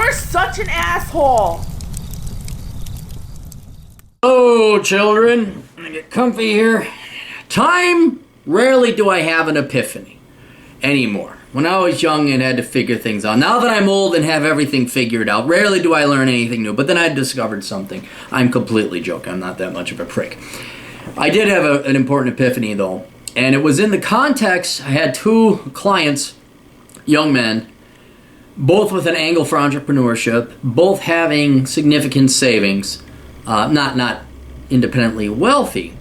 You're such an asshole. Oh, children, get comfy here. Rarely do I have an epiphany anymore. When I was young and had to figure things out. Now that I'm old and have everything figured out, rarely do I learn anything new. But then I discovered something. I'm completely joking. I'm not that much of a prick. I did have an important epiphany, though. And it was in the context, I had two clients, young men, both with an angle for entrepreneurship, both having significant savings, not independently wealthy,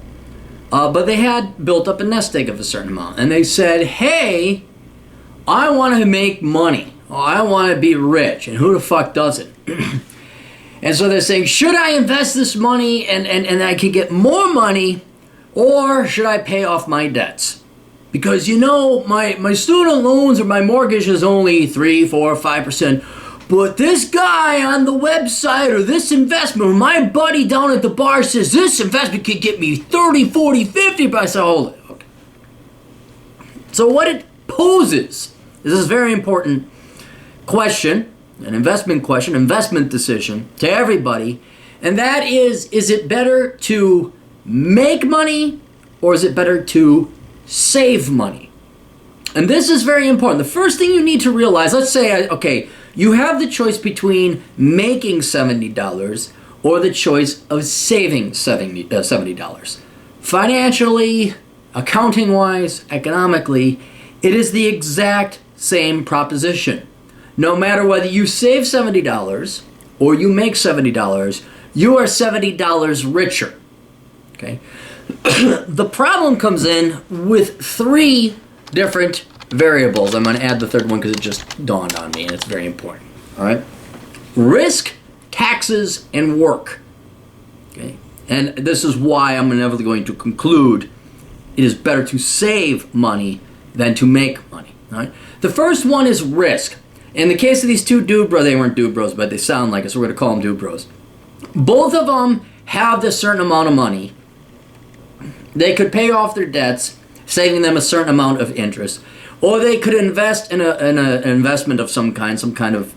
but they had built up a nest egg of a certain amount. And they said, hey, I want to make money. I want to be rich. And who the fuck doesn't? And so they're saying, should I invest this money and I can get more money, or should I pay off my debts? Because, you know, my student loans or my mortgage is only 3, 4, 5%. But this guy on the website or this investment, or my buddy down at the bar says this investment could get me 30, 40, 50%. I said, hold it. Okay. So what it poses is this very important question, an investment question, investment decision to everybody. And that is it better to make money or is it better to save money? And this is very important. The first thing you need to realize, let's say, okay, you have the choice between making $70 or the choice of saving $70. Financially, accounting-wise, economically, it is the exact same proposition. No matter whether you save $70 or you make $70, you are $70 richer. Okay? The problem comes in with three different variables. I'm going to add the third one because it just dawned on me and it's very important. All right? Risk, taxes, and work. Okay? And this is why I'm inevitably going to conclude it is better to save money than to make money. All right? The first one is risk. In the case of these two dude bros, they weren't dude bros, but they sound like it, so we're going to call them dude bros. Both of them have this certain amount of money. They could pay off their debts, saving them a certain amount of interest, or they could invest in an investment of some kind of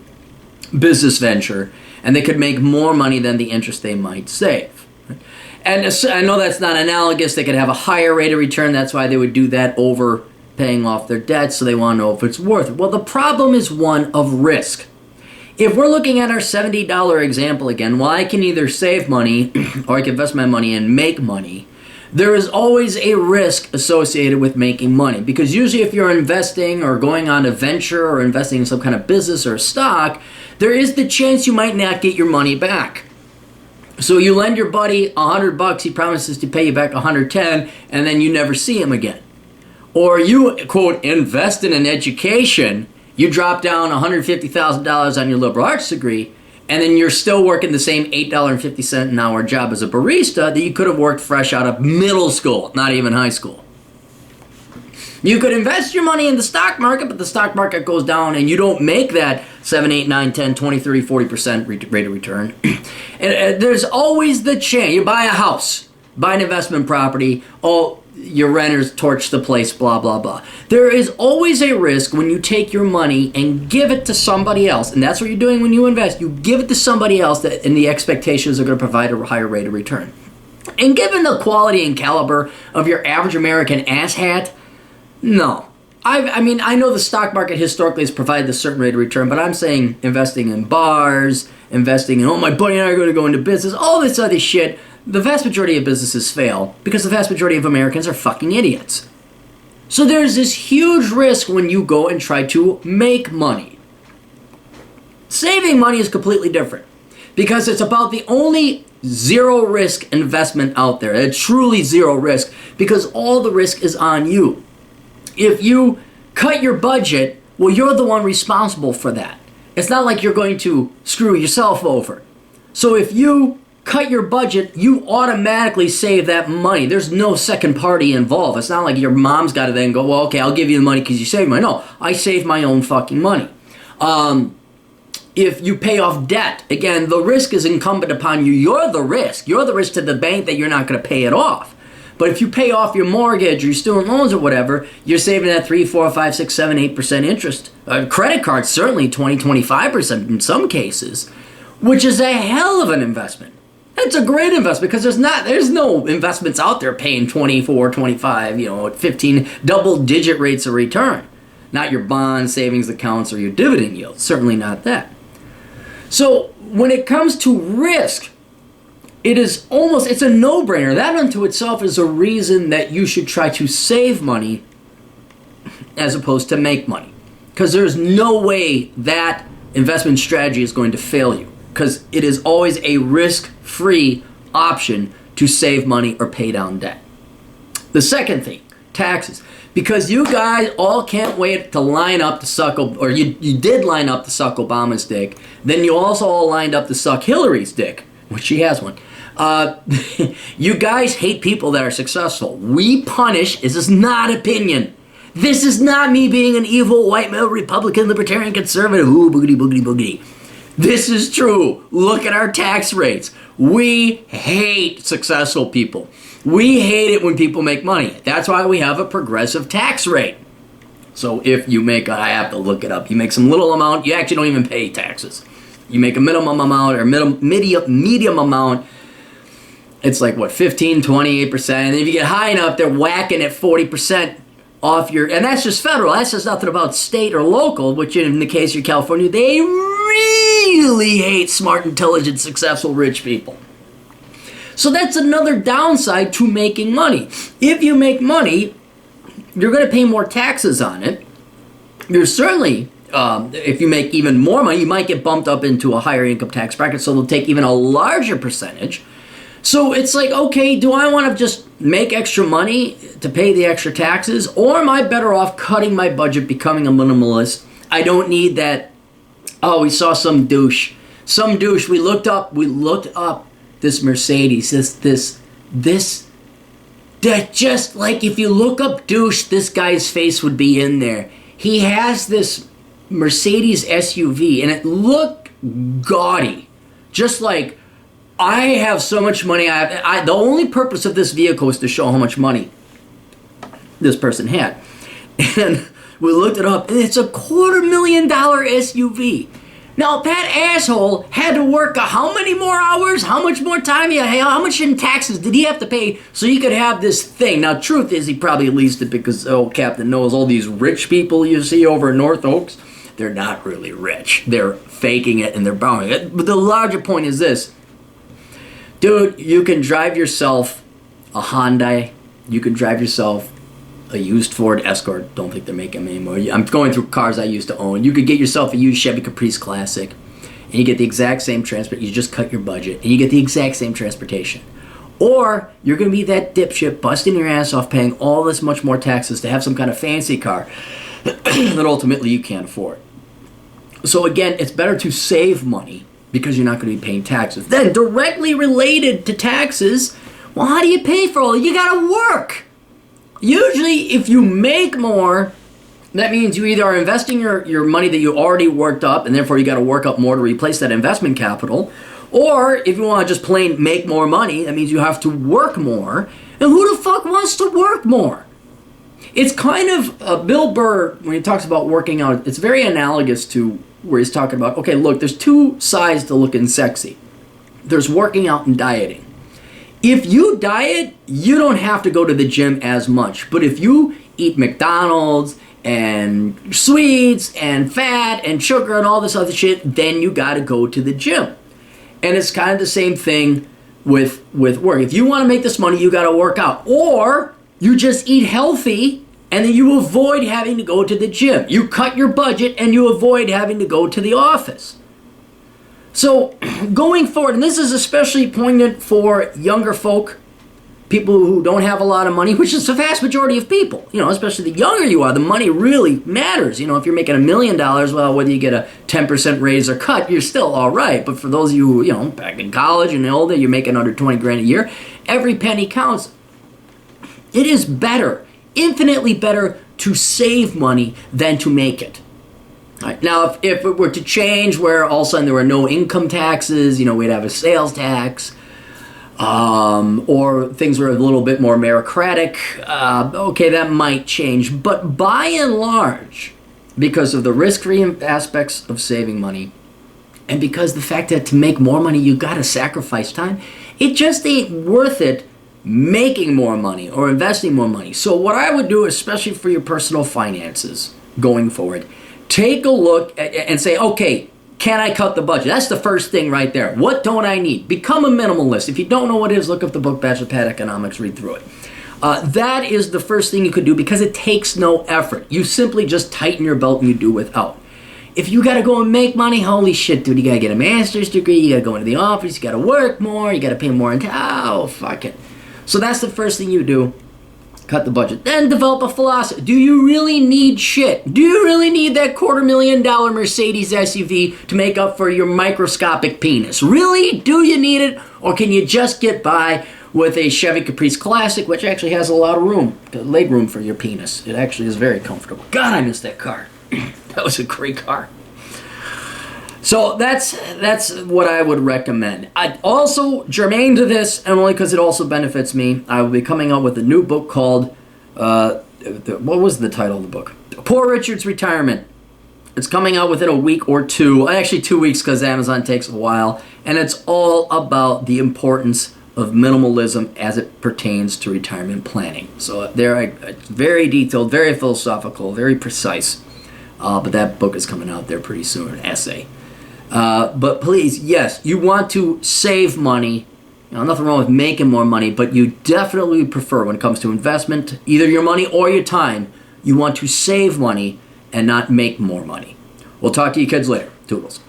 business venture, and they could make more money than the interest they might save. And I know that's not analogous. They could have a higher rate of return. That's why they would do that over paying off their debts, so they want to know if it's worth it. Well, the problem is one of risk. If we're looking at our $70 example again, well, I can either save money or I can invest my money and make money. There is always a risk associated with making money, because usually if you're investing or going on a venture or investing in some kind of business or stock, there is the chance you might not get your money back. So you lend your buddy $100, he promises to pay you back $110, and then you never see him again. Or you, quote, invest in an education, you drop down $150,000 on your liberal arts degree, and then you're still working the same $8.50 an hour job as a barista that you could have worked fresh out of middle school, not even high school. You could invest your money in the stock market, but the stock market goes down and you don't make that 7, 8, 9, 10, 20, 30, 40% rate of return. And there's always the chance. You buy a house, buy an investment property, your renters torch the place, blah, blah, blah. There is always a risk when you take your money and give it to somebody else, and that's what you're doing when you invest. You give it to somebody else that, and the expectations are going to provide a higher rate of return. And given the quality and caliber of your average American asshat, no. I know the stock market historically has provided a certain rate of return, but I'm saying investing in bars, investing in, my buddy and I are going to go into business, all this other shit. The vast majority of businesses fail because the vast majority of Americans are fucking idiots. So there's this huge risk when you go and try to make money. Saving money is completely different because it's about the only zero risk investment out there. It's truly zero risk because all the risk is on you. If you cut your budget, well, you're the one responsible for that. It's not like you're going to screw yourself over. So if you cut your budget, you automatically save that money. There's no second party involved. It's not like your mom's got to then go, well, okay, I'll give you the money because you saved money. No, I save my own fucking money. If you pay off debt, again, the risk is incumbent upon you. You're the risk. You're the risk to the bank that you're not going to pay it off. But if you pay off your mortgage or your student loans or whatever, you're saving that 3, 4, 5, 6, 7, 8% interest. Credit cards, certainly 20, 25% in some cases, which is a hell of an investment. It's a great investment because there's no investments out there paying 24, 25, 15 double-digit rates of return. Not your bond savings accounts or your dividend yields. Certainly not that. So when it comes to risk, it's a no-brainer. That unto itself is a reason that you should try to save money as opposed to make money. Because there's no way that investment strategy is going to fail you. Because it is always a risk-free option to save money or pay down debt. The second thing, taxes. Because you guys all can't wait to line up to suck, or you did line up to suck Obama's dick, then you also all lined up to suck Hillary's dick, which she has one. You guys hate people that are successful. We punish, this is not opinion. This is not me being an evil white male Republican, libertarian, conservative, ooh, boogity, boogity, boogity. This is true. Look at our tax rates. We hate successful people. We hate it when people make money. That's why we have a progressive tax rate. So if you make, I have to look it up, you make some little amount, you actually don't even pay taxes. You make a minimum amount or medium amount, it's like what, 15, 28%. And if you get high enough, they're whacking at 40% off your, and that's just federal. That's just nothing about state or local, which in the case of California, they really hate smart, intelligent, successful, rich people. So that's another downside to making money. If you make money, you're going to pay more taxes on it. You're certainly, if you make even more money, you might get bumped up into a higher income tax bracket, so they'll take even a larger percentage. So it's like, okay, do I want to just make extra money to pay the extra taxes, or am I better off cutting my budget, becoming a minimalist? I don't need that. Oh, we saw some douche. We looked up this Mercedes, that just like if you look up douche, this guy's face would be in there. He has this Mercedes SUV and it looked gaudy. Just like, I have so much money. The only purpose of this vehicle is to show how much money this person had. And we looked it up and it's a $250,000 SUV. Now, that asshole had to work how many more hours? How much more time? How much in taxes did he have to pay so he could have this thing? Now, truth is, he probably leased it because, Captain knows all these rich people you see over in North Oaks, they're not really rich. They're faking it and they're borrowing it. But the larger point is this. Dude, you can drive yourself a Hyundai. You can drive yourself a used Ford Escort. Don't think they're making them anymore. I'm going through cars I used to own. You could get yourself a used Chevy Caprice Classic, and you get the exact same transport. You just cut your budget, and you get the exact same transportation. Or you're going to be that dipshit busting your ass off paying all this much more taxes to have some kind of fancy car that ultimately you can't afford. So again, it's better to save money because you're not going to be paying taxes. Then directly related to taxes, well, how do you pay for all? You got to work. Usually, if you make more, that means you either are investing your money that you already worked up, and therefore you got to work up more to replace that investment capital. Or if you want to just plain make more money, that means you have to work more. And who the fuck wants to work more? It's kind of, Bill Burr, when he talks about working out, it's very analogous to where he's talking about, okay, look, there's two sides to looking sexy. There's working out and dieting. If you diet, you don't have to go to the gym as much. But if you eat McDonald's and sweets and fat and sugar and all this other shit, then you got to go to the gym. And it's kind of the same thing with work. If you want to make this money, you got to work out. Or you just eat healthy and then you avoid having to go to the gym. You cut your budget and you avoid having to go to the office. So going forward, and this is especially poignant for younger folk, people who don't have a lot of money, which is the vast majority of people, especially the younger you are, the money really matters. If you're making $1 million, well, whether you get a 10% raise or cut, you're still all right. But for those of you who, back in college and older, you're making under 20 grand a year, every penny counts. It is better, infinitely better to save money than to make it. Right. Now, if it were to change where all of a sudden there were no income taxes, we'd have a sales tax, or things are a little bit more meritocratic, okay, that might change. But by and large, because of the risk-free aspects of saving money, and because the fact that to make more money, you got to sacrifice time, it just ain't worth it making more money or investing more money. So what I would do, especially for your personal finances going forward, take a look and say, okay, can I cut the budget? That's the first thing right there. What don't I need? Become a minimalist. If you don't know what it is, look up the book Bachelor Pad Economics, read through it. That is the first thing you could do because it takes no effort. You simply just tighten your belt and you do without. If you got to go and make money, holy shit, dude, you got to get a master's degree, you got to go into the office, you got to work more, you got to pay more in oh, fuck it. So that's the first thing you do. Cut the budget. Then develop a philosophy. Do you really need shit? Do you really need that $250,000 Mercedes SUV to make up for your microscopic penis? Really? Do you need it? Or can you just get by with a Chevy Caprice Classic, which actually has a lot of room, leg room for your penis? It actually is very comfortable. God, I miss that car. That was a great car. So that's what I would recommend. Also, germane to this, and only because it also benefits me, I will be coming out with a new book called, what was the title of the book? Poor Richard's Retirement. It's coming out within a week or two. Actually, 2 weeks because Amazon takes a while. And it's all about the importance of minimalism as it pertains to retirement planning. So it's very detailed, very philosophical, very precise. But that book is coming out there pretty soon, an essay. But please, yes, you want to save money. Nothing wrong with making more money, but you definitely prefer when it comes to investment, either your money or your time, you want to save money and not make more money. We'll talk to you kids later. Toodles.